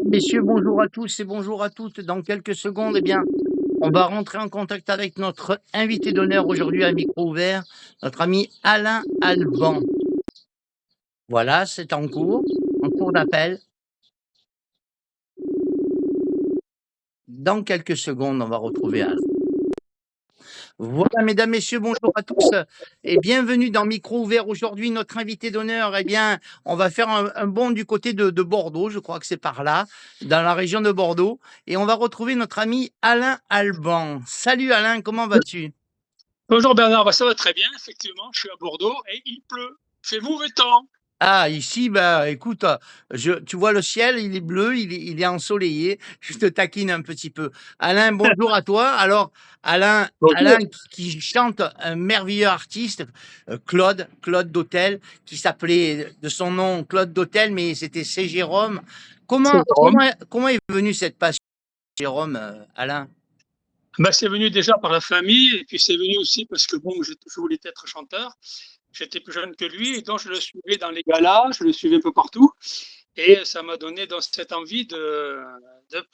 Messieurs, bonjour à tous et bonjour à toutes. Dans quelques secondes, on va rentrer en contact avec notre invité d'honneur aujourd'hui à micro ouvert, notre ami Alain Alban. Voilà, c'est en cours d'appel. Dans quelques secondes, on va retrouver Alain. Voilà, mesdames, messieurs, bonjour à tous et bienvenue dans Micro ouvert. Aujourd'hui, notre invité d'honneur, on va faire un bond du côté de Bordeaux, je crois que c'est par là, dans la région de Bordeaux, et on va retrouver notre ami Alain Alban. Salut Alain, comment vas-tu? Bonjour Bernard, bah, ça va très bien, effectivement, je suis à Bordeaux et il pleut. C'est mauvais temps. Ah, ici, bah, écoute, tu vois le ciel, il est bleu, il est ensoleillé. Je te taquine un petit peu. Alain, bonjour à toi. Alors, Alain Bonjour. qui chante un merveilleux artiste, Claude Dautel, qui s'appelait de son nom Claude Dautel, mais c'était C. Jérôme. C'est Jérôme. Comment est venue cette passion, Jérôme, Alain? Bah, c'est venu déjà par la famille et puis c'est venu aussi parce que bon, je voulais être chanteur. J'étais plus jeune que lui et donc je le suivais dans les galas, je le suivais un peu partout et ça m'a donné donc cette envie de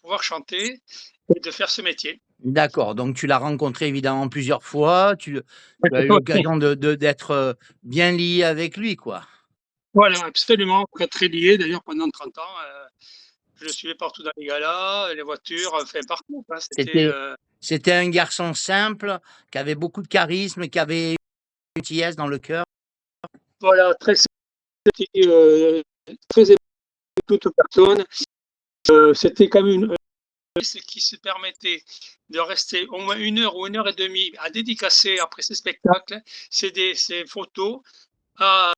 pouvoir chanter et de faire ce métier. D'accord, donc tu l'as rencontré évidemment plusieurs fois, tu as eu l'occasion d'être bien lié avec lui, quoi. Voilà, absolument, très, très lié d'ailleurs pendant 30 ans. Je le suivais partout dans les galas, les voitures, enfin partout, quoi. C'était, C'était c'était un garçon simple, qui avait beaucoup de charisme, qui avait une gentillesse dans le cœur. voilà, très sympathique, très aimé de toute personne. C'était quand même une qui se permettait de rester au moins 1 heure ou 1 heure et demie à dédicacer après ses spectacles, ses photos à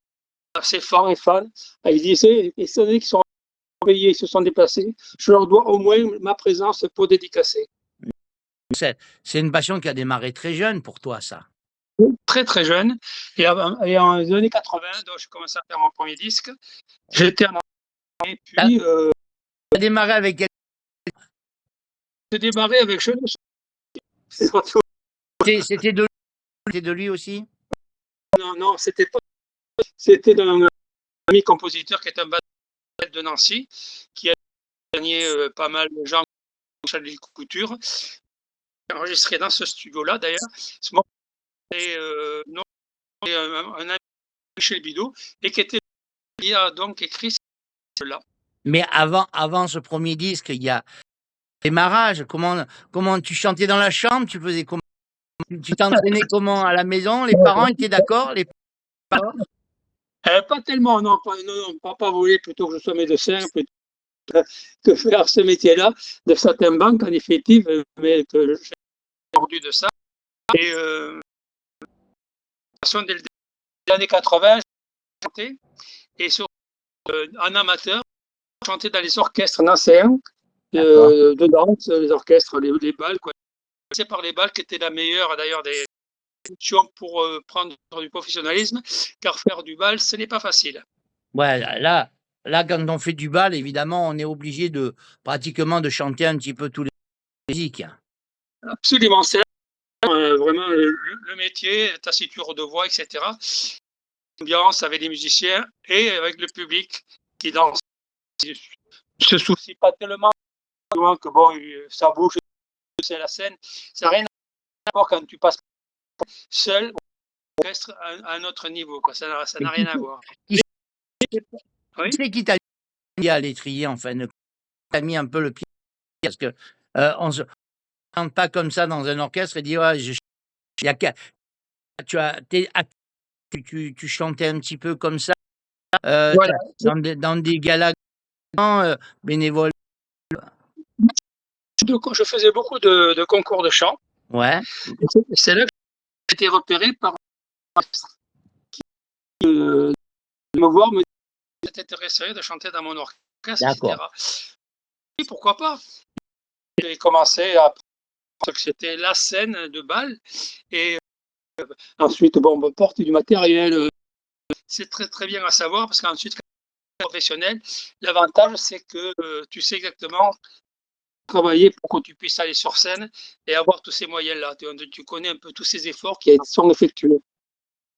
ses fans et fans. Ah, il disait, étant donné qu'ils sont payés, ils se sont déplacés, je leur dois au moins ma présence pour dédicacer. C'est une passion qui a démarré très jeune pour toi, ça. Très très jeune. Et en les années 80, donc j'ai commencé à faire mon premier disque. J'étais en et Tu as puis démarré avec quel j'ai démarré avec Jeune. c'était de lui aussi? Non, non, c'était d'un ami compositeur qui est un batteur de Nancy, qui a gagné pas mal de gens, Charlie Couture, enregistré dans ce studio-là d'ailleurs. Ce morceau est non, un ami Michel Bidot et qui a donc écrit cela. Mais avant ce premier disque, il y a démarrage. Comment tu chantais dans la chambre? Tu faisais comment? Tu t'entraînais comment? À la maison? Les parents étaient d'accord? Les parents? Pas tellement, non, pas voulu plutôt que je sois médecin, plutôt que faire ce métier-là de saltimbanque en effectif, mais que j'ai mordu de ça. Et dès les années 80, j'ai chanté et sur, en amateur, j'ai chanté dans les orchestres nancéens D'accord. de danse, les orchestres, les balles, quoi. C'est par les balles qui étaient la meilleure d'ailleurs des options pour prendre du professionnalisme, car faire du bal, ce n'est pas facile. Ouais, là, quand on fait du bal, évidemment, on est obligé de pratiquement de chanter un petit peu tous les musiques. Absolument, c'est vraiment le métier, tassiture de voix, etc. Ambiance avec les musiciens et avec le public qui danse. Il ne se soucie pas tellement que bon, ça bouge, c'est la scène. Ça n'a rien à voir quand tu passes seul ou orchestre à un autre niveau, quoi. Ça Et n'a rien à voir. qui Oui, c'est qui t'a mis à l'étrier, enfin, t'a mis un peu le pied? Parce que, on se chante pas comme ça dans un orchestre et dit: «Ouais, il y a qu'à» tu as tu tu chantais un petit peu comme ça, voilà. dans des galas, bénévoles? Je faisais beaucoup de concours de chant. Ouais, Et c'est là que j'ai été repéré par euh, me voir, me dire, t'intéresserait de chanter dans mon orchestre, d'accord. etc. Et pourquoi pas? J'ai commencé à que c'était la scène de bal et ensuite, bon, on porte du matériel. C'est très très bien à savoir parce qu'ensuite, quand tu es professionnel, l'avantage c'est que tu sais exactement travailler pour que tu puisses aller sur scène et avoir tous ces moyens-là. Tu connais un peu tous ces efforts qui sont effectués.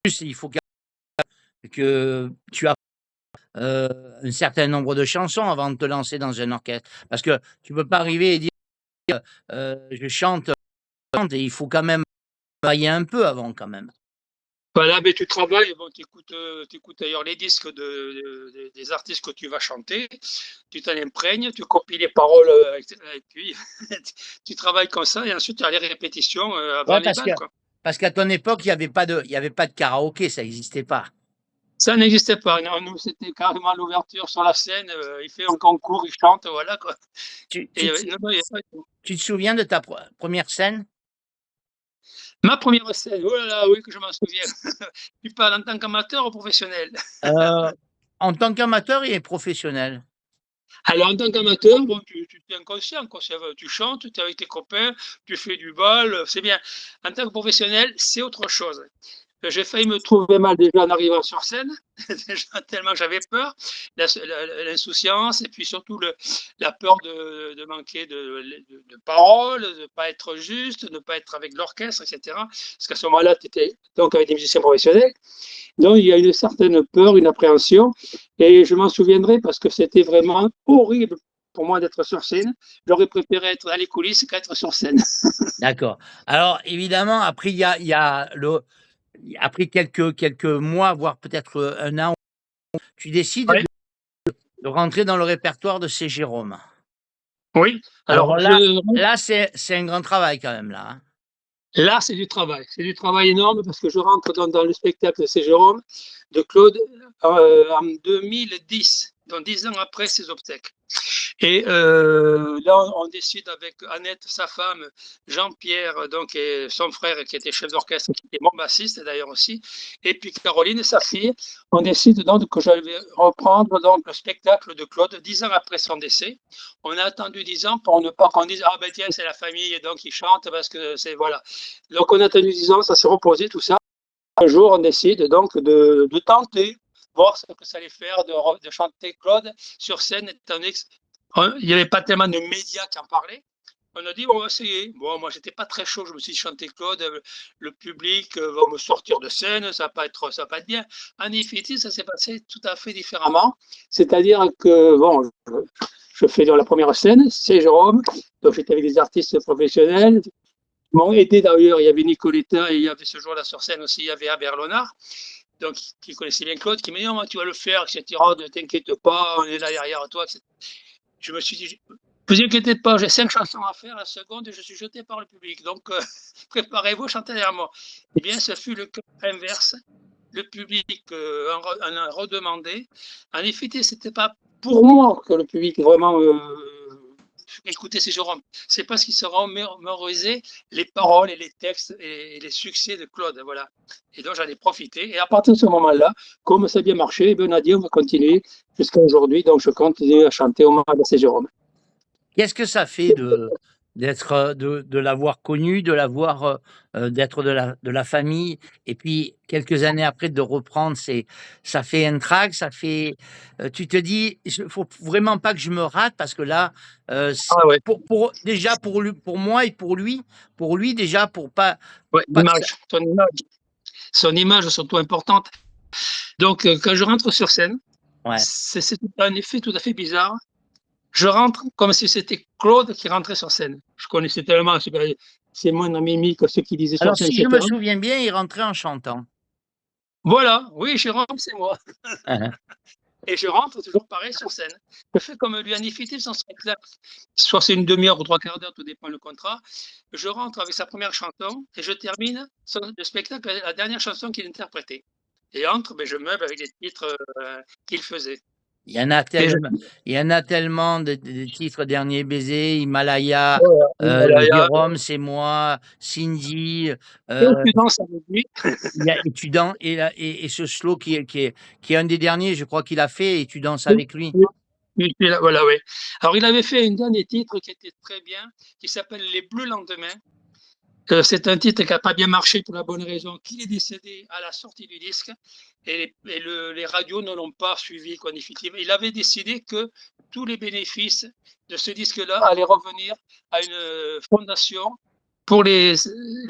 Plus, il faut que tu as un certain nombre de chansons avant de te lancer dans un orchestre. Parce que tu peux pas arriver et dire, je chante et il faut quand même travailler un peu avant quand même. Voilà, mais tu travailles, bon, tu écoutes d'ailleurs les disques des artistes que tu vas chanter, tu t'en imprègnes, tu copies les paroles, et puis tu travailles comme ça et ensuite tu as les répétitions, avant Ouais, les balles, quoi. parce qu'à ton époque, il y avait pas de karaoké, ça n'existait pas. Ça n'existait pas, non, nous, c'était carrément l'ouverture sur la scène, il fait un concours, il chante, voilà, quoi. Tu Et tu te non, non, il y a pas tu te souviens de ta première scène? ma première scène, oh là là, oui que je m'en souviens. Tu parles en tant qu'amateur ou professionnel? En tant qu'amateur et professionnel. Alors, en tant qu'amateur, bon, tu es inconscient, quoi. Tu chantes, tu es avec tes copains, tu fais du bal, c'est bien. En tant que professionnel, c'est autre chose. J'ai failli me trouver mal déjà en arrivant sur scène, déjà tellement j'avais peur, l'insouciance et puis surtout la peur de manquer de paroles, de ne pas être juste, de ne pas être avec l'orchestre, etc. Parce qu'à ce moment-là, tu étais donc avec des musiciens professionnels. Donc, il y a une certaine peur, une appréhension. Et je m'en souviendrai parce que c'était vraiment horrible pour moi d'être sur scène. J'aurais préféré être dans les coulisses qu'être sur scène. D'accord. Alors évidemment, après il y a le après quelques mois, voire peut-être, 1 an, tu décides Ouais. de rentrer dans le répertoire de C. Jérôme. Oui. Alors Alors, là, c'est un grand travail quand même là, hein? là, c'est du travail. C'est du travail énorme parce que je rentre dans le spectacle de C. Jérôme de Claude en 2010, donc 10 ans après ses obsèques. Et là, on décide avec Annette, sa femme, Jean-Pierre, donc, et son frère qui était chef d'orchestre, qui était mon bassiste d'ailleurs aussi, et puis Caroline, sa fille, on décide donc que je vais reprendre donc, le spectacle de Claude 10 ans après son décès. On a attendu 10 ans pour ne pas qu'on dise ah ben tiens, c'est la famille et donc ils chantent parce que c'est voilà. Donc on a attendu 10 ans, ça s'est reposé tout ça. Un jour, on décide donc de tenter, voir ce que ça allait faire de chanter Claude sur scène, étant donné qu'il n'y avait pas tellement de médias qui en parlaient. On a dit, on va essayer. Bon, moi, j'étais pas très chaud. Je me suis dit, chanter Claude, le public va me sortir de scène, ça va pas être bien. En effet, ça s'est passé tout à fait différemment. C'est-à-dire que, bon, je fais dans la première scène, c'est Jérôme. Donc, j'étais avec des artistes professionnels. Ils m'ont aidé d'ailleurs. Il y avait Nicoletta et il y avait ce jour-là sur scène aussi, il y avait Albert Léonard, donc qui connaissait bien Claude, qui m'a dit non, tu vas le faire, etc. Ne t'inquiète pas, on est là derrière toi, etc. Je me suis dit, ne vous inquiétez pas, j'ai 5 chansons à faire, la seconde, et je suis jeté par le public. Donc, préparez-vous, chantez derrière moi. Eh bien, ce fut le cas inverse. Le public en a redemandé. En effet, ce n'était pas pour moi que le public vraiment écoutait ces Jérôme. C'est parce qu'ils se mémorisaient les paroles et les textes et les succès de Claude. Voilà. Et donc, j'en ai profité. Et à partir de ce moment-là, comme ça a bien marché, on a dit on va continuer jusqu'à aujourd'hui. Donc, je continue à chanter au moment de ces Jérôme. Qu'est-ce que ça fait d'être, de l'avoir connu, de l'avoir, d'être de la famille et puis quelques années après de reprendre, ça fait un trac, ça fait, tu te dis: «Il faut vraiment pas que je me rate» parce que là, c Ah ouais, pour déjà pour moi et pour lui déjà pour ouais, pas que ça l'image, son image surtout importante. Donc, quand je rentre sur scène, ouais. c'est un effet tout à fait bizarre. Je rentre comme si c'était Claude qui rentrait sur scène. Je connaissais tellement, c'est moindre mimique que ce qu'il disait sur Alors scène, si je me etc. souviens bien, il rentrait en chantant. Voilà, oui, Jérôme, c'est moi. Hein, hein. Et je rentre toujours pareil sur scène. Je fais comme lui, un effectif son spectacle. Soit c'est une demi-heure ou 3/4 d'heure, tout dépend le contrat. Je rentre avec sa première chanson et je termine le spectacle avec la dernière chanson qu'il interprétait. Et entre, ben, je meuble avec les titres qu'il faisait. Il y en a Et je, tellement il y en a tellement de titres, Dernier baiser, Himalaya, voilà, Himalaya, Jérôme, c'est moi, Cindy, et heu, tu danses avec lui. il y a et tu dan et ce slow qui est un des derniers, je crois qu'il a fait et tu danses avec lui. Oui, voilà, oui. Alors, il avait fait un dernier titre qui était très bien, qui s'appelle Les Bleus Lendemains. C'est un titre qui n'a pas bien marché pour la bonne raison qu'il est décédé à la sortie du disque et les radios ne l'ont pas suivi. Quoi, il avait décidé que tous les bénéfices de ce disque-là allaient revenir à une fondation pour les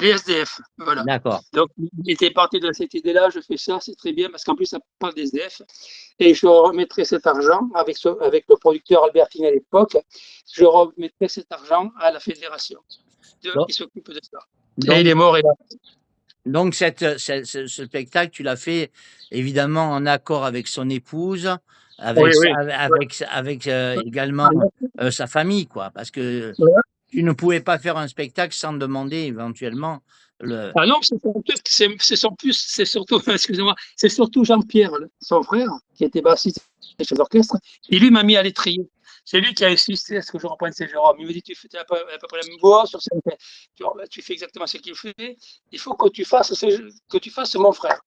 SDF. Voilà. D'accord. Donc, il était parti de cette idée-là, je fais ça, c'est très bien, parce qu'en plus, ça parle des SDF. Et je remettrai cet argent avec le producteur Albertine à l'époque, je remettrai cet argent à la fédération Donc, qui s'occupe de ça. Et il donc, est mort, et là. donc ce spectacle, tu l'as fait évidemment en accord avec son épouse, Oui, avec, oui. avec également sa famille, quoi, parce que Ouais. tu ne pouvais pas faire un spectacle sans demander éventuellement le. Ah non, c'est surtout, excusez-moi, c'est surtout Jean-Pierre, son frère, qui était bassiste chez l'orchestre, et lui m'a mis à l'étrier. C'est lui qui a insisté à ce que je reprenne ces Jérôme. Il me dit, tu fais à peu près la même voix sur scène. Tu fais exactement ce qu'il fait. Il faut que tu fasses mon frère.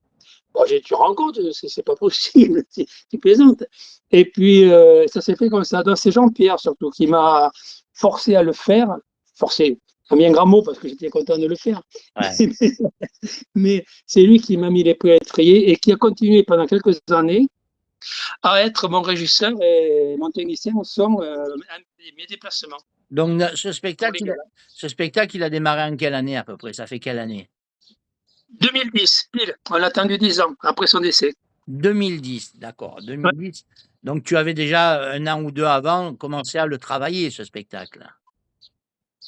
Bon, tu rends compte, c'est pas possible, tu plaisantes. Et puis, ça s'est fait comme ça. Donc, c'est Jean-Pierre surtout qui m'a forcé à le faire. Forcé, c'est mis un grand mot parce que j'étais content de le faire. Ouais. Mais c'est lui qui m'a mis les pieds à l'étrier et qui a continué pendant quelques années à être mon régisseur et mon technicien au son, mes déplacements. Donc, Pour les gars. ce spectacle, il a démarré en quelle année à peu près? Ça fait quelle année? 2010, pile. On a attendu 10 ans après son décès. 2010, d'accord. Ouais. 2010. Donc, tu avais déjà un an ou deux avant commencé à le travailler, ce spectacle.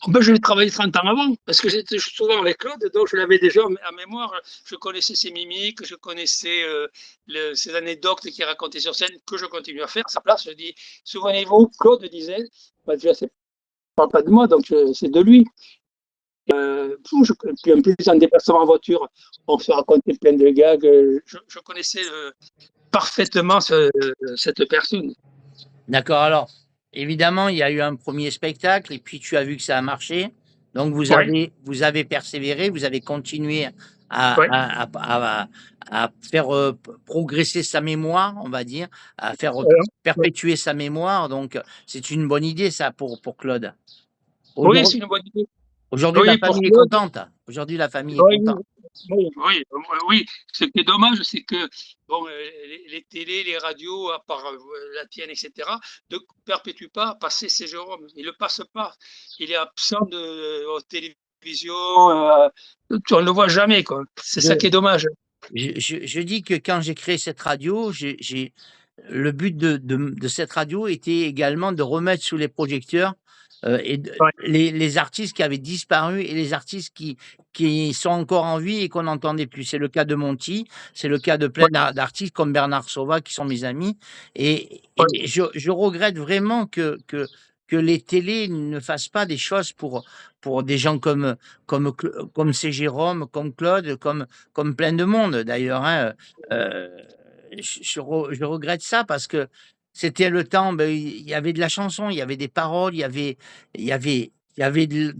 Ben, je l'ai travaillé 30 ans avant, parce que j'étais souvent avec Claude, donc je l'avais déjà en mémoire. Je connaissais ses mimiques, je connaissais ses anecdotes qu'il racontait sur scène, que je continue à faire. À sa place, je dis, souvenez-vous, Claude disait, ben, déjà, ça ne parle pas de moi, donc c'est de lui. Puis en plus, en déplacement en voiture, on se racontait plein de gags. Je connaissais parfaitement cette personne. D'accord. Alors, évidemment, il y a eu un premier spectacle et puis tu as vu que ça a marché. Donc, Oui, vous avez persévéré, vous avez continué à, oui. à, à, à faire progresser sa mémoire, on va dire, à faire Ouais. perpétuer sa mémoire. Donc, c'est une bonne idée, ça, pour Claude. Oui, Aujourd'hui, c'est une bonne idée. aujourd'hui, la Oui, pour famille est Claude. contente. Aujourd'hui, la famille est Oui, contente. oui, oui, oui. Ce qui est dommage, c'est que bon, les télés, les radios, à part la tienne, etc., ne perpétuent pas passer ces Jérôme. Ils ne le passent pas. Il est absent aux télévisions. On ne le voit jamais, quoi. C'est ça qui est dommage. Je dis que quand j'ai créé cette radio, le but de cette radio était également de remettre sous les projecteurs Ouais, les artistes qui avaient disparu et les artistes qui sont encore en vie et qu'on n'entendait plus. C'est le cas de Monty, c'est le cas de plein ouais, d'artistes comme Bernard Sauvat qui sont mes amis. ouais. Et je regrette vraiment que les télés ne fassent pas des choses pour des gens comme c'est Jérôme, comme Claude, comme plein de monde d'ailleurs, hein. Je regrette ça parce que c'était le temps, il y avait de la chanson, il y avait des paroles, il y avait de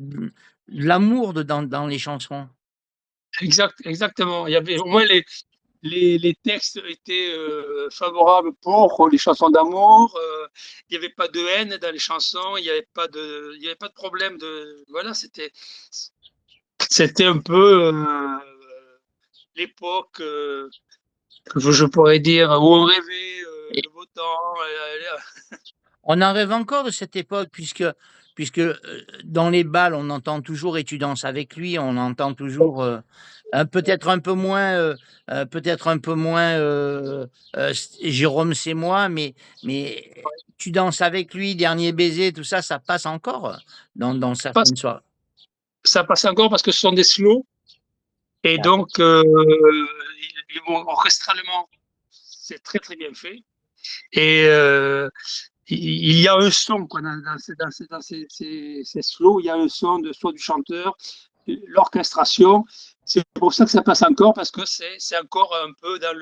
l'amour dans les chansons. Exactement. Il y avait au moins les textes étaient favorables pour les chansons d'amour. Il n'y avait pas de haine dans les chansons. Il y avait pas de problème voilà. C'était un peu l'époque, je pourrais dire, où on rêvait le beau temps. On en rêve encore de cette époque puisque, dans les bals, on entend toujours «Et tu danses avec lui», on entend toujours, peut-être un peu moins, «Jérôme, c'est moi», mais «Tu danses avec lui», «Dernier baiser», tout ça, ça passe encore dans Ça passe, certaines soirées. ça passe encore parce que ce sont des slows. Et D'accord. donc, orchestralement, c'est très très bien fait. Et il y a un son quoi, ces slows, il y a un son soit du chanteur, l'orchestration. C'est pour ça que ça passe encore, parce que c'est encore un peu dans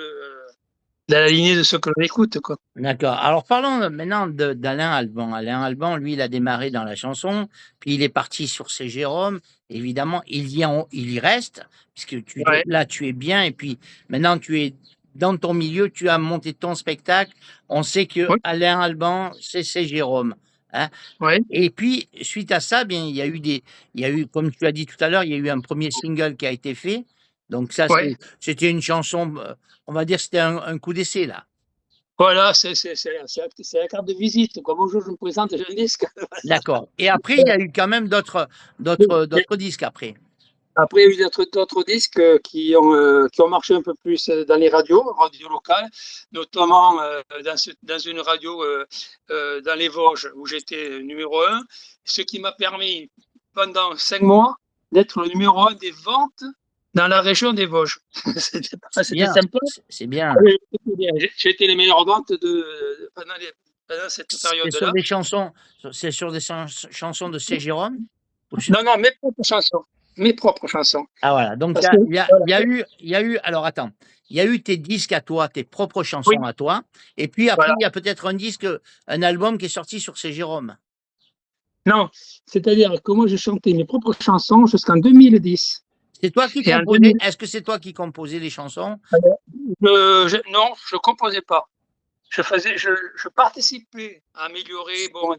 la lignée de ce que l'on écoute, quoi. D'accord. Alors parlons maintenant d'Alain Alban. Alain Alban, lui, il a démarré dans la chanson, puis il est parti sur ses Jérômes. Évidemment, il y reste, puisque Ouais, là, tu es bien, et puis maintenant, tu es dans ton milieu, tu as monté ton spectacle. On sait que ouais, Alain Alban, c'est ses Jérômes, hein. ouais, Et puis, suite à ça, bien, il y a eu, comme tu as dit tout à l'heure, il y a eu un premier single qui a été fait. Donc ça, ouais. c'était une chanson, on va dire, c'était un coup d'essai, là. Voilà, c'est la carte de visite, quoi. Bonjour, je me présente, j'ai un disque. D'accord. Et après, il y a eu quand même d'autres disques après. Après, il y a eu d'autres disques qui ont marché un peu plus dans les radios locales, notamment dans une radio dans les Vosges où j'étais numéro un, ce qui m'a permis pendant 5 mois d'être le numéro un des ventes dans la région des Vosges. C'est C'était bien, sympa. c'est bien. Oui, j'ai été les meilleures ventes pendant cette C'est sur période-là. des chansons, c'est sur des chansons de C. Jérôme? Non, non, mes propres chansons. Mes propres chansons. Ah voilà, donc Parce que, voilà, il y a eu, alors attends, il y a eu tes disques à toi, tes propres oui, chansons à toi, et puis après, voilà. il y a peut-être un disque, un album qui est sorti sur C. Jérôme. Non, c'est-à-dire que moi, j'ai chanté mes propres chansons jusqu'en 2010. C'est toi qui Et en composais, 2000, est-ce que c'est toi qui composais les chansons? non, je composais pas. Je participais à améliorer bon,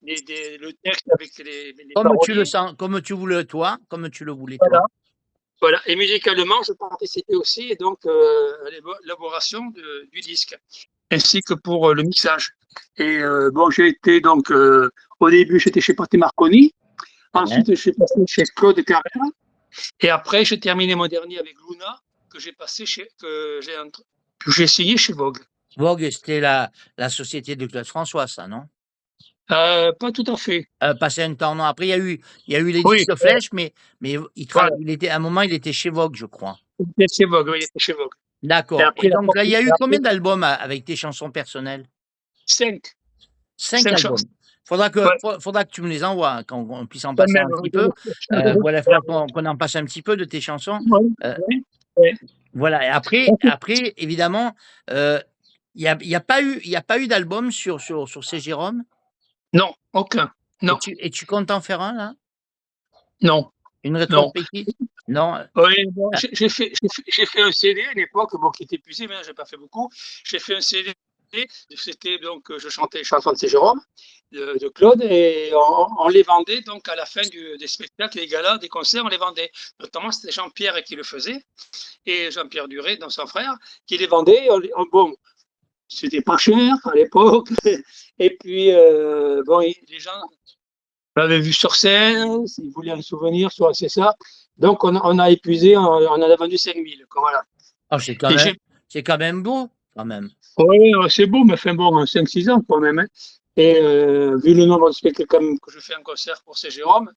le texte avec les Comme tu le paroliers. sens, comme tu voulais toi, comme tu le voulais toi. Voilà. Voilà. Et musicalement, je participais aussi et donc à l'élaboration du disque, ainsi que pour le mixage. Et bon, j'ai été donc, au début, j'étais chez Pathé Marconi. Ouais. Ensuite, je suis passé chez Claude Carrère. Et après, j'ai terminé mon dernier avec Luna, que j'ai passé que j'ai signé chez Vogue. Vogue, c'était la société de Claude François, ça, non? Pas tout à fait. Passé un temps, non. Après, il y a eu les Oui, disques Flèche, mais voilà. il était, à un moment, il était chez Vogue, je crois. Il était chez Vogue, oui, il était chez Vogue. Et D'accord. après, Et donc là, il y a eu après combien d'albums avec tes chansons personnelles? 5. 5 5 albums. chansons. Faudra Ouais, faudra que tu me les envoies, hein, qu'on puisse en quand passer même. un Oui, petit peu. oui, Voilà, il faudra qu'on en passe un petit peu de tes chansons. Heu, oui, oui. voilà, et après évidemment, heu, il y a pas eu d'album sur C. Jérôme? Non, aucun. Non, Et tu comptes en faire un là? non, Une non. rétrospective? Non? Oui, bon, Ah, j'ai fait un CD à l'époque, bon, qui était épuisé, mais j'ai pas fait beaucoup. J'ai fait un CD, c'était donc, je chantais les chansons de C. Jérôme, de Claude, et on les vendait donc à la fin des spectacles, des galas, des concerts, on les vendait. Notamment, c'était Jean-Pierre qui le faisait, et Jean-Pierre Duret, donc son frère, qui les vendait. Bon, c'était pas cher à l'époque, et puis, bon, les gens on l'avait vu sur scène, s'il voulait un souvenir, soit c'est ça. Donc on a épuisé, on en a vendu 5000. Voilà. oh, Et j'ai, c'est quand même beau, quand même. ouais, ouais, c'est beau, mais enfin bon, 5-6 ans quand même, hein. Et vu le nombre de spectacles quand même que je fais en concert pour ces Jérôme,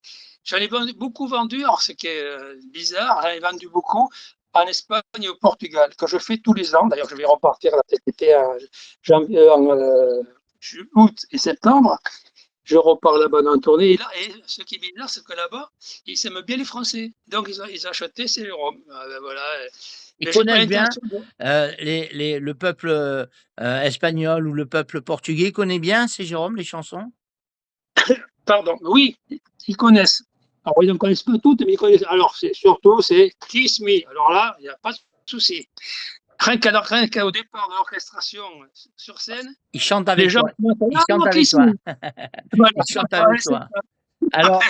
j'en ai beaucoup vendu. Alors ce qui est bizarre, j'en ai vendu beaucoup en Espagne et au Portugal, que je fais tous les ans. D'ailleurs, je vais repartir là cet été en août et septembre. Je repars là-bas dans la tournée. Et là, et ce qui est bizarre, c'est que là-bas, ils aiment bien les Français. Donc, ils ont acheté ces Jérôme. Voilà. Ils Mais j'ai pas connaissent bien, l'intention de... le peuple, espagnol ou le peuple portugais connaît bien C. Jérôme, les chansons? Pardon. Oui, ils connaissent. Alors, ils ne connaissent pas toutes, mais ils connaissent. Alors, surtout, c'est Kiss Me. Alors là, il n'y a pas de souci. Rien qu'au départ de l'orchestration sur scène, Ils chantent les avec gens toi. commencent Ils à chantent ah, avec Kiss toi. Me. Voilà. Ils chantent Ouais, avec c'est toi. ça. Alors,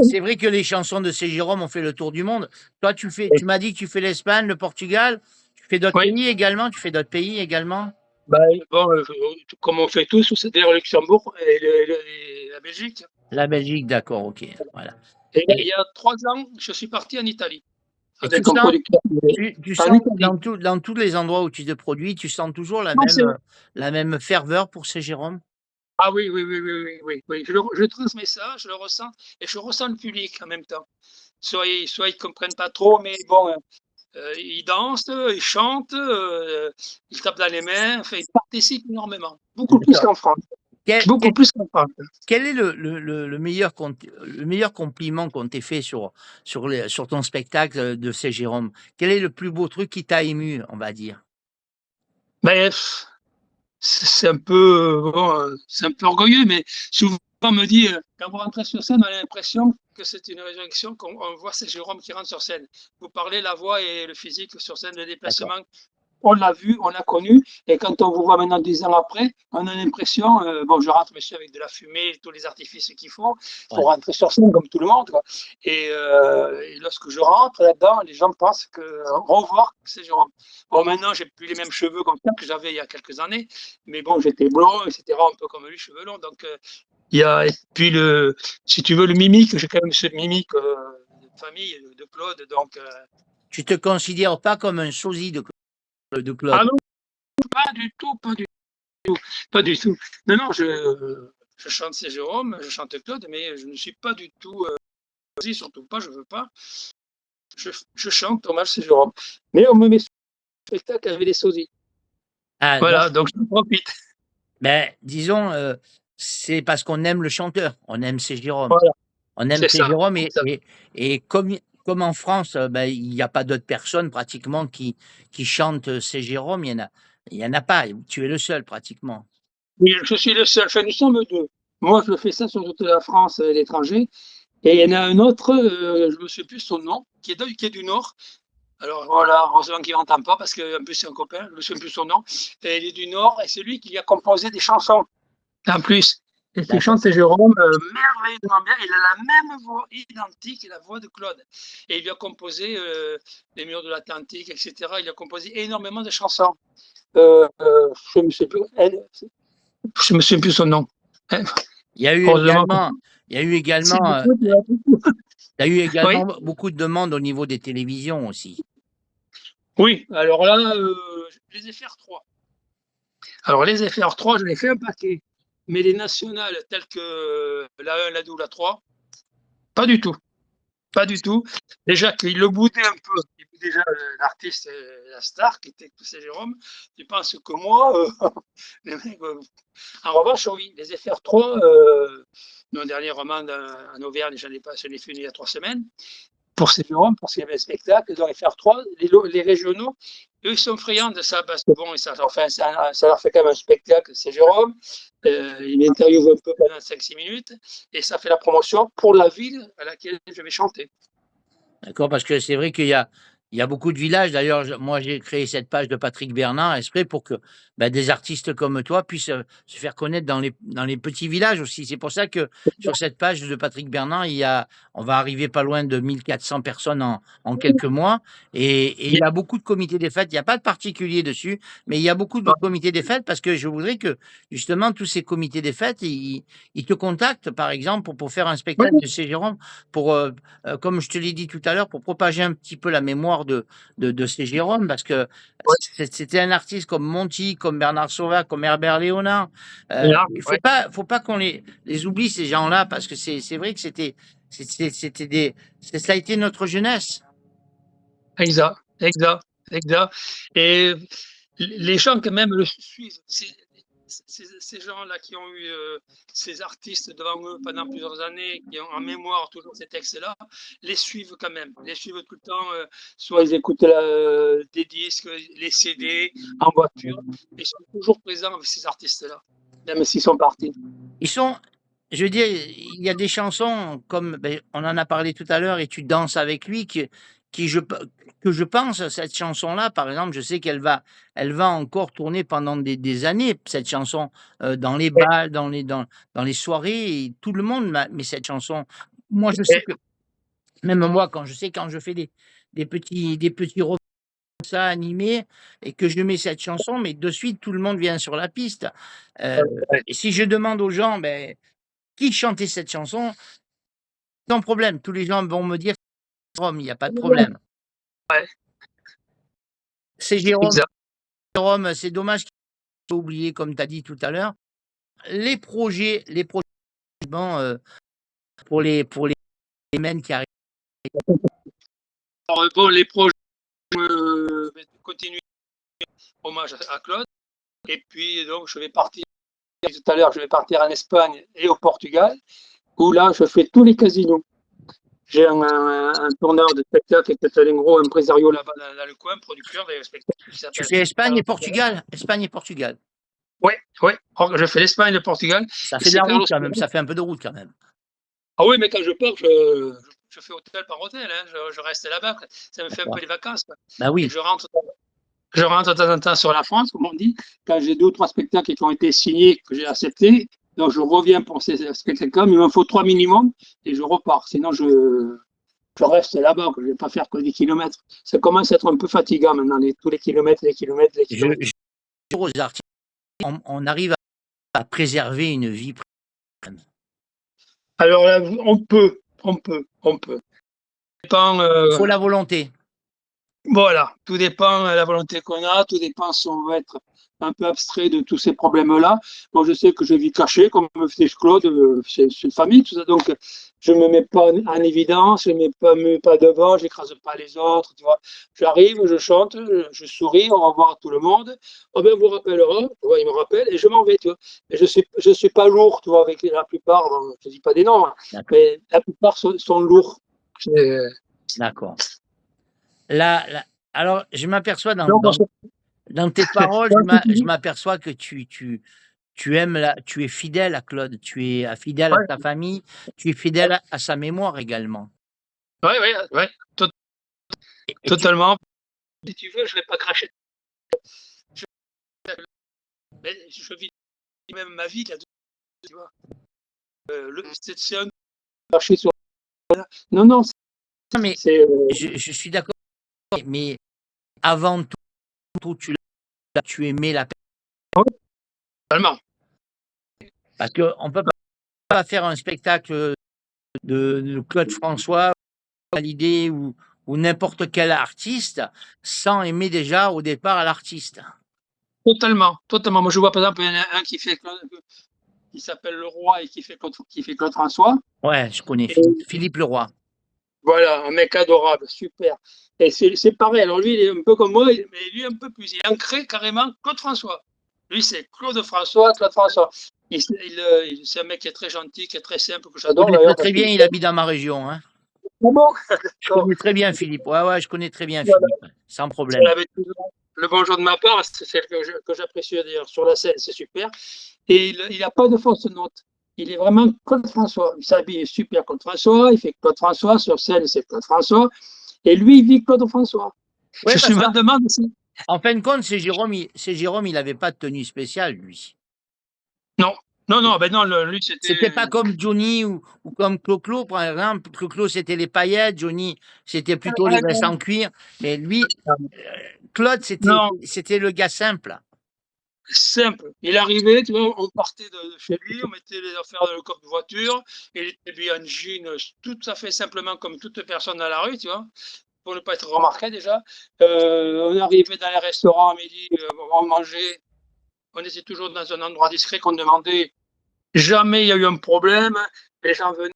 c'est vrai que les chansons de C. Jérôme ont fait le tour du monde. Toi, tu m'as dit que tu fais l'Espagne, le Portugal. Tu fais d'autres Oui. pays également? Tu fais d'autres pays également? Bah, bon, comme on fait tous, c'est-à-dire le Luxembourg et la Belgique. La Belgique, d'accord, OK, voilà. Et il Et, y a 3 ans, je suis parti en Italie et tu avec un sens, producteur tu en sens Italie. dans tous les endroits où tu te produis, tu sens toujours Non, la même ferveur pour C. Jérôme? ah oui, oui, oui, oui, oui, oui, oui. Je transmets ça, je le ressens, et je ressens le public en même temps. Soit ils comprennent pas trop, mais bon, ils dansent, ils chantent, ils tapent dans les mains, enfin, ils participent énormément. Beaucoup plus D'accord. qu'en France. Quel, Beaucoup quel- plus qu'en France. quel est le meilleur compliment qu'on t'ait fait sur ton spectacle de C. Jérôme? Quel est le plus beau truc qui t'a ému, on va dire? Mais c'est un peu, bon, c'est un peu orgueilleux, mais souvent on me dit, quand vous rentrez sur scène, on a l'impression que c'est une résurrection, qu'on on voit c'est Jérôme qui rentre sur scène. Vous parlez la voix et le physique sur scène, le D'accord. déplacement. on l'a vu, on l'a connu, et quand on vous voit maintenant 10 ans après, on a l'impression, bon, je rentre monsieur avec de la fumée, tous les artifices qu'il faut Ouais. rentrer sur scène comme tout le monde, quoi. Et lorsque je rentre là-dedans, les gens pensent que revoir, c'est Jérôme. Bon, maintenant, j'ai plus les mêmes cheveux comme ça que j'avais il y a quelques années, mais bon, j'étais blond, etc., un peu comme lui, cheveux longs, donc il y a, et puis si tu veux, le mimique, j'ai quand même ce mimique de famille de Claude, donc Tu te considères pas comme un sosie de Claude? ah non, pas du tout, pas du tout, pas du tout. Non, non, je chante c'est Jérôme, je chante Claude, mais je ne suis pas du tout surtout pas, je veux pas. Je chante Thomas c'est Jérôme. Mais on me met sur le spectacle avec des sosies. Ah, donc, Voilà, donc je profite. ben, disons, c'est parce qu'on aime le chanteur, on aime C. Jérôme. Voilà, On aime c'est C. ça. Jérôme C'est ça. et comme en France, ben, il n'y a pas d'autres personnes pratiquement qui chantent C. Jérôme, il y en a pas. Tu es le seul pratiquement. Oui, je suis le seul. Enfin, nous sommes deux. Moi, je fais ça sur toute la France et l'étranger. Et il y en a un autre, je ne me souviens plus son nom, qui est du Nord. Alors voilà, heureusement qu'il n'entend pas parce qu'en plus c'est un copain, je ne me souviens plus son nom. Et il est du Nord et c'est lui qui a composé des chansons en plus. Et ce qu'il D'accord. chante, c'est Jérôme, merveilleusement bien. Il a la même voix identique, la voix de Claude. Et il lui a composé Les Murs de l'Atlantique, etc. Il a composé énormément de chansons. Je ne me souviens plus, je me souviens plus son nom. Hein. Il y a eu Heureusement. également, il y a eu C'est également, beaucoup, tu vois. il y a eu Oui, également beaucoup de demandes au niveau des télévisions aussi. oui. Alors là, les FR3. Alors les FR3, j'en ai fait un paquet. Mais les nationales telles que la 1, la 2 ou la 3, pas du tout. Pas du tout. Déjà qu'il le boudait un peu. Déjà, l'artiste, la star, qui était c'est Jérôme, tu penses que moi, les mecs, en revanche, oui, les FR3, non, dernièrement, en Auvergne, j'en ai fait une il y a 3 semaines, pour ces Jérôme, parce qu'il y avait un spectacle dans FR3, les régionaux, eux, ils sont friands de ça, parce que bon, ça leur fait quand même un spectacle, c'est Jérôme, il interviewe un peu pendant 5-6 minutes, et ça fait la promotion pour la ville à laquelle je vais chanter. D'accord, parce que c'est vrai il y a beaucoup de villages. D'ailleurs, moi, j'ai créé cette page de Patrick Bernard exprès pour que ben, des artistes comme toi puissent se faire connaître dans les petits villages aussi. C'est pour ça que sur cette page de Patrick Bernard, on va arriver pas loin de 1400 personnes en quelques mois. Et il y a beaucoup de comités des fêtes. Il n'y a pas de particulier dessus, mais il y a beaucoup de comités des fêtes parce que je voudrais que justement tous ces comités des fêtes, ils te contactent, par exemple, pour faire un spectacle de C. Jérôme, pour comme je te l'ai dit tout à l'heure, pour propager un petit peu la mémoire de ces Jérôme, parce que c'était un artiste comme Monty, comme Bernard Sauvage, comme Herbert Léonard. Il Ouais. faut pas qu'on les oublie, ces gens-là, parce que c'est vrai que ça a été notre jeunesse. Exact, exact, exact. Et les gens quand même le suivent. Ces gens-là qui ont eu ces artistes devant eux pendant plusieurs années, qui ont en mémoire toujours ces textes-là, les suivent quand même. Les suivent tout le temps. Soit ils écoutent des disques, les CD en voiture. Ils sont toujours présents avec ces artistes-là, même s'ils sont partis. Ils sont, je veux dire, il y a des chansons comme, ben, on en a parlé tout à l'heure, et tu danses avec lui, que je pense, cette chanson-là, par exemple, je sais elle va encore tourner pendant des années, cette chanson, dans les Et, bals, dans les soirées, et tout le monde met cette chanson. Moi, je sais et, que, même moi, quand je fais des petits repas comme ça animés, et que je mets cette chanson, mais de suite, tout le monde vient sur la piste. Euh, ouais, et si je demande aux gens, ben, qui chantait cette chanson, sans problème. Tous les gens vont me dire Jérôme, il n'y a pas de problème. ouais, C'est Jérôme. exact. Jérôme, c'est dommage qu'il soit oublié, comme tu as dit tout à l'heure. Les projets bon, pour les semaines qui arrivent. Alors, bon, les projets continuent, hommage à Claude. Et puis, donc, je vais partir tout à l'heure, je vais partir en Espagne et au Portugal, où là, je fais tous les casinos. J'ai un tourneur de spectacle qui est un gros impresario là-bas dans le coin, producteur de spectacles qui Tu s'appelle fais Espagne Carlos et Portugal. Espagne et Portugal. Oui, oui. Je fais l'Espagne et le Portugal. Ça Et fait de c'est la route Carlos quand même. Ça fait un peu de route quand même. Ah oui, mais quand je pars, je fais hôtel par hôtel. Hein. Je reste là-bas. Ça me fait un peu les vacances. Quoi. Bah Et oui. je rentre Je rentre de temps en temps sur la France, comme on dit, quand j'ai 2 ou 3 spectacles qui ont été signés, que j'ai acceptés. Donc, je reviens pour ces spectacles-là, mais il m'en faut 3 minimum et je repars. Sinon, je reste là-bas, je ne vais pas faire que des kilomètres. Ça commence à être un peu fatigant maintenant, tous les kilomètres, les kilomètres, les kilomètres. Je aux artistes, on arrive à préserver une vie. Alors là, on peut. Dépend, Il faut la volonté. voilà, tout dépend de la volonté qu'on a, tout dépend si on veut être un peu abstrait de tous ces problèmes-là. Moi, je sais que je vis caché, comme me fait Claude, c'est une famille, tout ça, donc je ne me mets pas en évidence, je ne me mets pas devant, je n'écrase pas les autres, tu vois. J'arrive, je chante, je souris, au revoir à tout le monde. Oh ben, vous rappellera, tu vois, il me rappelle, et je m'en vais, tu vois. Mais je suis pas lourd, tu vois, avec la plupart, bon, je ne dis pas des noms, hein, mais la plupart sont lourds. D'accord. Alors, je m'aperçois Donc, dans tes paroles, je m'aperçois que tu aimes tu es fidèle à Claude, tu es fidèle à ouais, ta famille, tu es fidèle à sa mémoire également. ouais, Et totalement. Si tu veux, je ne vais pas cracher. Je vis même ma vie là-dessus, tu vois. C'est un cracher sur. Non, non, mais c'est. je suis d'accord, mais avant tout, tu aimais la personne. Totalement. Parce qu'on ne peut pas faire un spectacle de Claude François, Hallyday ou n'importe quel artiste sans aimer déjà au départ l'artiste. Totalement. Moi, je vois par exemple un qui s'appelle Le Roi et qui fait Claude François. Ouais, je connais Et Philippe Leroy. voilà, un mec adorable, super. Et c'est pareil. Alors lui, il est un peu comme moi, mais lui un peu plus. Il est ancré carrément Claude François. Lui, c'est Claude François. C'est un mec qui est très gentil, qui est très simple, que Je j'adore connais d'ailleurs. très bien, il habite dans ma région. Hein. Bon, Je connais très bien Philippe. Ouais, je connais très bien voilà. Philippe, sans problème. Le bonjour de ma part, c'est celle que j'apprécie d'ailleurs sur la scène, c'est super. Et il n'a pas de fausse note. Il est vraiment Claude François. Il s'habille super Claude François, il fait Claude François, sur scène c'est Claude François. Et lui, il vit Claude François. Oui, parce me demande si. en fin de compte, c'est Jérôme, il n'avait pas de tenue spéciale, lui. Non, ben non, lui C'était c'était. pas comme Johnny ou comme Clo-Clo, par exemple. Clo-Clo, c'était les paillettes, Johnny, c'était plutôt les vestes en cuir. Mais lui, Claude, Non, c'était le gars simple. simple. Il arrivait, tu vois, on partait de chez lui, on mettait les affaires dans le coffre de voiture, il était habillé en jean, tout à fait simplement comme toute personne dans la rue, tu vois, pour ne pas être remarqué déjà. On arrivait dans les restaurants à midi, on mangeait, on était toujours dans un endroit discret qu'on demandait. Jamais il y a eu un problème, les gens venaient,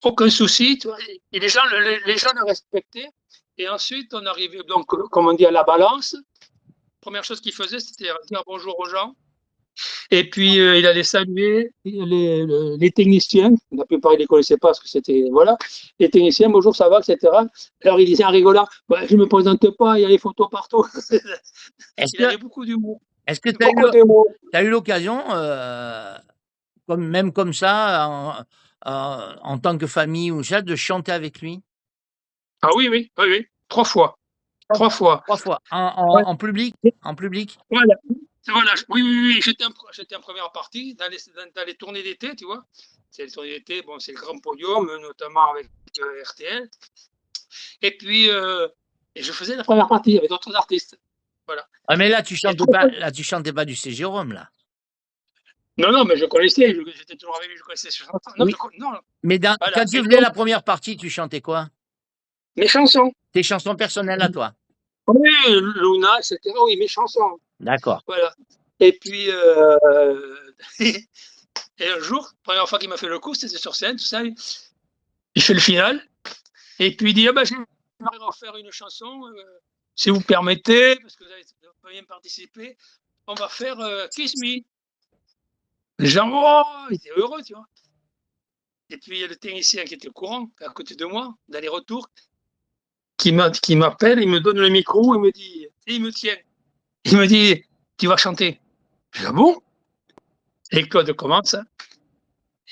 aucun souci, tu vois, et les gens le respectaient. Et ensuite, on arrivait, donc, comme on dit, à la balance. Première chose qu'il faisait, c'était dire bonjour aux gens. Et puis, il allait saluer les techniciens. La plupart, ils ne les connaissaient pas parce que c'était. Voilà. Les techniciens, bonjour, ça va, etc. Alors, il disait en rigolant, bah, je ne me présente pas, il y a les photos partout. Il avait beaucoup d'humour. Est-ce que tu as eu l'occasion, même comme ça, en tant que famille ou ça, de chanter avec lui? Ah oui. 3 fois. 3 fois. 3 fois. Ouais. En public? En public? Voilà. Oui. J'étais en première partie dans les tournées d'été, tu vois. C'est les tournées d'été, bon, c'est le grand podium, notamment avec RTL. Et puis, et je faisais la première partie avec d'autres artistes. Voilà. Ah, mais Et tu chantais pas du C. Jérôme, là. non, mais je connaissais, j'étais toujours avec lui, je connaissais ce chanteur. Non, Oui. non, Mais voilà. quand tu Et faisais donc, la première partie, tu chantais quoi? mes chansons. Tes chansons personnelles à toi? Oui, Luna, etc. Oui, mes chansons. D'accord. Voilà. Et puis, et un jour, première fois qu'il m'a fait le coup, c'était sur scène, tout ça. Il fait le final. Et puis il dit, ah ben, j'aimerais refaire une chanson, si vous permettez, parce que vous avez bien participé. On va faire Kiss Me. Les gens, oh, ils étaient heureux, tu vois. Et puis il y a le technicien qui était au courant, à côté de moi, d'aller-retour, qui m'appelle, il me donne le micro, il me dit, et il me tient. Il me dit, tu vas chanter. Je dis, ah bon? Et Claude commence.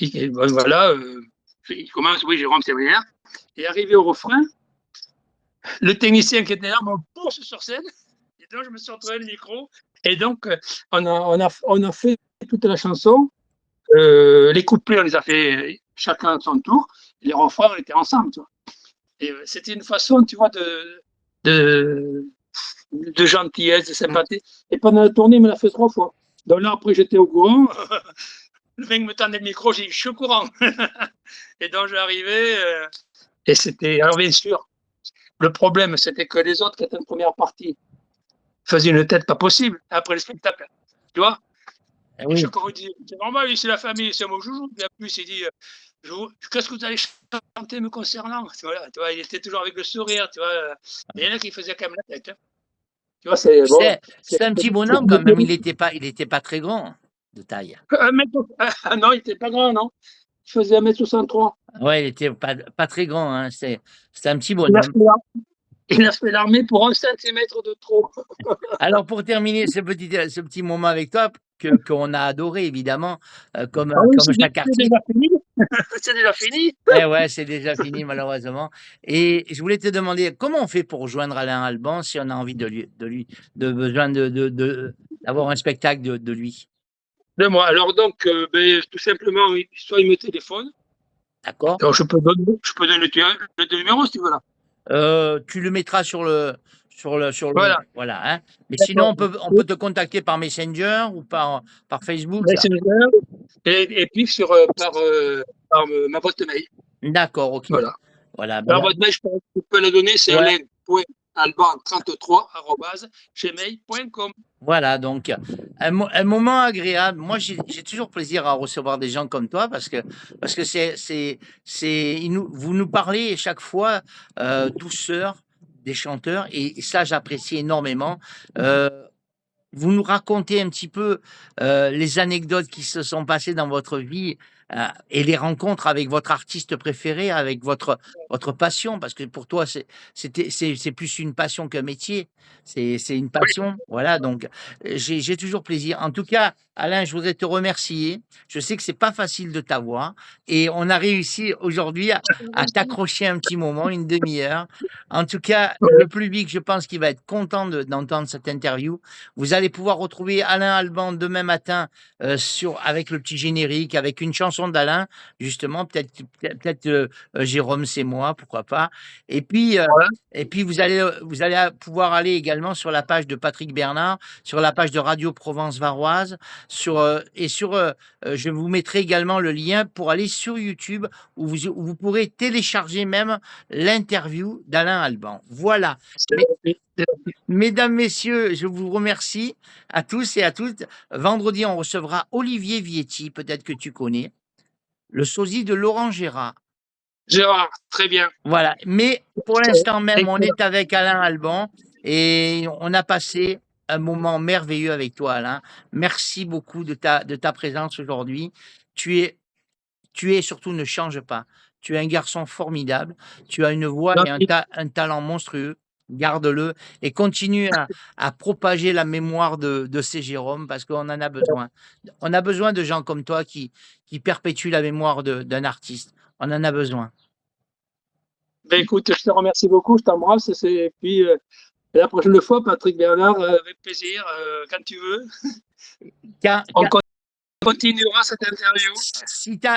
Et ben, voilà, il commence, oui, Jérôme Sévrière. Et arrivé au refrain, le technicien qui était là me pousse sur scène. Et donc, je me suis retrouvé le micro. Et donc, on a fait toute la chanson. Les couplets, on les a fait chacun à son tour. Les refrains, on était ensemble, tu vois. Et c'était une façon, tu vois, de, de gentillesse, de sympathie. Et pendant la tournée, il me l'a fait 3 fois. Donc là, après, j'étais au courant. Le mec me tendait le micro, j'ai dit, je suis au courant. Et donc, j'arrivais, et c'était. Alors, bien sûr, le problème, c'était que les autres qui étaient en première partie faisaient une tête pas possible après le spectacle. Tu vois? Eh Et je oui, dis, c'est normal, c'est la famille, c'est mon joujou. Et en plus, il dit, qu'est-ce que vous allez chanter me concernant? Voilà, tu vois, il était toujours avec le sourire, tu vois. Et il y en a qui faisaient quand même la tête. Hein. Tu vois, c'est bon. c'est un petit bonhomme quand même, il était pas très grand de taille. Ah non, il était pas grand, non. Il faisait 1,63 m. Ouais, il était pas très grand, hein, c'est un petit Il a bonhomme. fait l'armée pour 1 cm de trop. Alors pour terminer ce petit moment avec toi, qu'on a adoré évidemment, Ah oui, comme chaque c'est artiste. déjà fini. C'est déjà fini. Eh ouais, c'est déjà fini malheureusement. Et je voulais te demander comment on fait pour joindre Alain Alban si on a envie de besoin d'avoir un spectacle de lui? De moi. Alors donc, tout simplement, soit il me téléphone. D'accord? Alors je peux donner le numéro si tu veux là. Tu le mettras sur le Voilà. voilà, hein. Mais sinon D'accord. on peut te contacter par Messenger ou par Facebook là? Messenger et puis par ma boîte mail. D'accord, OK. Voilà. Voilà, ben La là boîte mail, je peux la donner, c'est ouais. alain.alban33@gmail.com. Voilà, donc un moment agréable. Moi, j'ai toujours plaisir à recevoir des gens comme toi parce que vous nous parlez chaque fois douceur des chanteurs et ça, j'apprécie énormément. Euh, Vous nous racontez un petit peu les anecdotes qui se sont passées dans votre vie et les rencontres avec votre artiste préféré, avec votre passion, parce que pour toi, c'est plus une passion qu'un métier. C'est une Oui. passion. Voilà, donc j'ai toujours plaisir. En tout cas, Alain, je voudrais te remercier. Je sais que c'est pas facile de t'avoir et on a réussi aujourd'hui à t'accrocher un petit moment, une demi-heure. En tout cas, le public, je pense qu'il va être content d'entendre cette interview. Vous allez pouvoir retrouver Alain Alban demain matin avec le petit générique, avec une chanson d'Alain, justement, peut-être Jérôme, c'est moi, pourquoi pas. Et puis, Voilà. vous allez pouvoir aller également sur la page de Patrick Bernard, sur la page de Radio Provence Varoise, je vous mettrai également le lien pour aller sur YouTube où vous pourrez télécharger même l'interview d'Alain Alban. Voilà. Mesdames, messieurs, je vous remercie à tous et à toutes. Vendredi, on recevra Olivier Vietti, peut-être que tu connais, le sosie de Laurent Gérard. Gérard, très bien. Voilà. Mais pour l'instant même, on Excellent. est avec Alain Alban et on a passé un moment merveilleux avec toi, Alain. Merci beaucoup de ta présence aujourd'hui. Tu es, tu es surtout, ne change pas. Tu es un garçon formidable. Tu as une voix et Gentil. un talent monstrueux. Garde-le et continue à propager la mémoire de ces Jérôme parce qu'on en a besoin. On a besoin de gens comme toi qui perpétuent la mémoire d'un artiste. On en a besoin. Ben, écoute, je te remercie beaucoup, je t'embrasse. Et puis, la prochaine fois, Patrick Bernard, avec plaisir, quand tu veux. Car, On continuera cette interview. si tu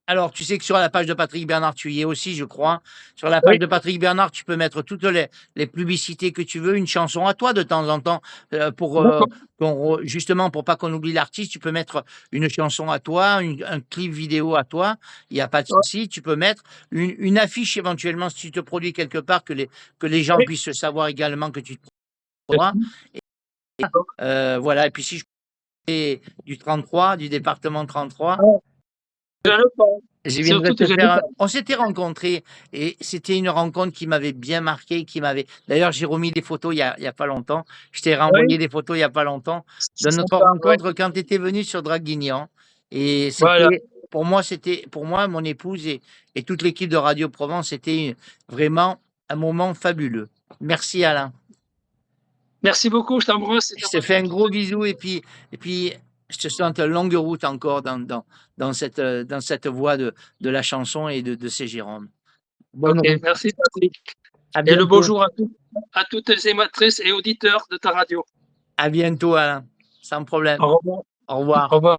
alors, tu sais que sur la page de Patrick Bernard, tu y es aussi, je crois. Sur la page Oui, de Patrick Bernard, tu peux mettre toutes les publicités que tu veux, une chanson à toi de temps en temps, d'accord. justement, pour pas qu'on oublie l'artiste, tu peux mettre une chanson à toi, un clip vidéo à toi, il n'y a pas de Ouais, souci. Tu peux mettre une affiche éventuellement si tu te produis quelque part, que les gens oui, puissent savoir également que tu te produis. d'accord. Voilà, et puis si je parlais du 33, du département 33, Ah, je le prends. je viendrais Surtout que te je le faire prends. on s'était rencontrés et c'était une rencontre qui m'avait bien marqué, d'ailleurs, j'ai remis des photos il y a pas longtemps. Je t'ai Oui, renvoyé des photos il y a pas longtemps de c'est notre sympa, ouais. rencontre quand tu étais venu sur Draguignan et Voilà. c'était pour moi, mon épouse et toute l'équipe de Radio Provence, c'était vraiment un moment fabuleux. Merci Alain. Merci beaucoup, je t'embrasse. Je C'était te vraiment fais un une gros très bisou et puis je te souhaite une longue route encore dans cette voie de la chanson et de ces Jérôme. OK, Bonne route. merci Patrick. À Et le bientôt. bonjour à toutes les émettrices et auditeurs de ta radio. À bientôt, Alain. Sans problème. Au revoir. Au revoir. Au revoir.